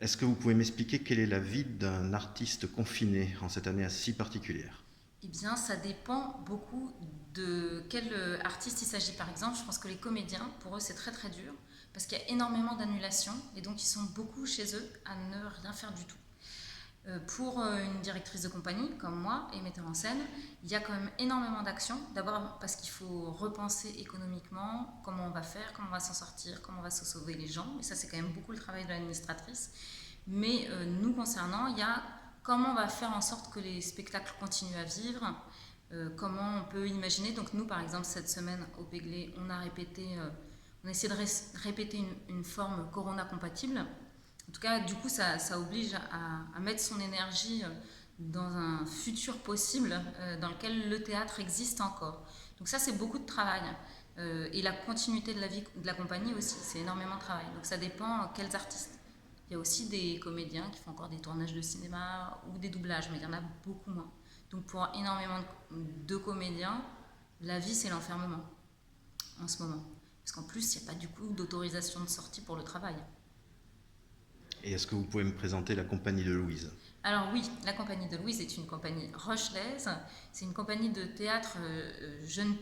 Est-ce que vous pouvez m'expliquer quelle est la vie d'un artiste confiné en cette année si particulière? Eh bien, ça dépend beaucoup de quel artiste il s'agit. Par exemple, je pense que les comédiens, pour eux, c'est très très dur parce qu'il y a énormément d'annulations et donc ils sont beaucoup chez eux à ne rien faire du tout. Pour une directrice de compagnie comme moi et metteur en scène, il y a quand même énormément d'actions. D'abord parce qu'il faut repenser économiquement comment on va faire, comment on va s'en sortir, comment on va se sauver les gens. Et ça, c'est quand même beaucoup le travail de l'administratrice. Mais nous concernant, il y a comment on va faire en sorte que les spectacles continuent à vivre, comment on peut imaginer. Donc nous, par exemple, cette semaine au Péglé, on a répété, on a essayé de répéter une forme Corona compatible. En tout cas, du coup, ça oblige à mettre son énergie dans un futur possible dans lequel le théâtre existe encore. Donc ça, c'est beaucoup de travail. Et la continuité de la vie de la compagnie aussi, c'est énormément de travail. Donc ça dépend quels artistes. Il y a aussi des comédiens qui font encore des tournages de cinéma ou des doublages, mais il y en a beaucoup moins. Donc pour énormément de comédiens, la vie c'est l'enfermement en ce moment. Parce qu'en plus, il n'y a pas du coup d'autorisation de sortie pour le travail. Et est-ce que vous pouvez me présenter la compagnie de Louise? Alors oui, la compagnie de Louise est une compagnie rochelaise. C'est une compagnie de théâtre jeune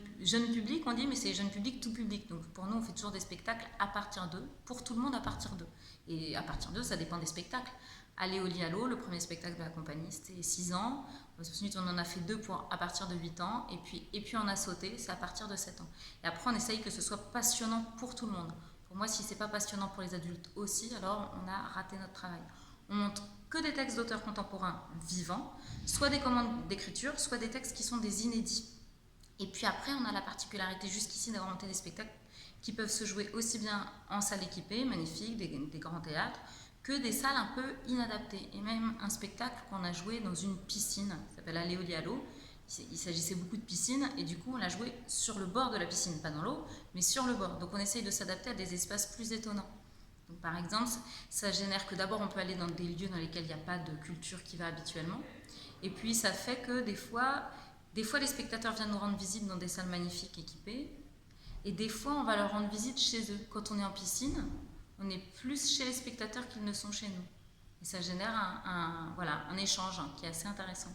public, on dit, mais c'est jeune public, tout public. Donc pour nous, on fait toujours des spectacles à partir d'eux, pour tout le monde à partir d'eux. Et à partir d'eux, ça dépend des spectacles. Aller au Lialo, le premier spectacle de la compagnie, c'était 6 ans. Ensuite, on en a fait deux pour à partir de 8 ans. Et puis on a sauté, c'est à partir de 7 ans. Et après, on essaye que ce soit passionnant pour tout le monde. Pour moi, si c'est pas passionnant pour les adultes aussi, alors on a raté notre travail. On montre que des textes d'auteurs contemporains vivants, soit des commandes d'écriture, soit des textes qui sont des inédits. Et puis après, on a la particularité jusqu'ici d'avoir monté des spectacles qui peuvent se jouer aussi bien en salle équipée, magnifique, des grands théâtres, que des salles un peu inadaptées. Et même un spectacle qu'on a joué dans une piscine, qui s'appelle Aléo Diallo. Il s'agissait beaucoup de piscines et du coup on l'a joué sur le bord de la piscine, pas dans l'eau, mais sur le bord. Donc on essaye de s'adapter à des espaces plus étonnants. Donc, par exemple, ça génère que d'abord on peut aller dans des lieux dans lesquels il n'y a pas de culture qui va habituellement. Et puis ça fait que des fois les spectateurs viennent nous rendre visite dans des salles magnifiques équipées. Et des fois on va leur rendre visite chez eux. Quand on est en piscine, on est plus chez les spectateurs qu'ils ne sont chez nous. Et ça génère voilà, un échange qui est assez intéressant.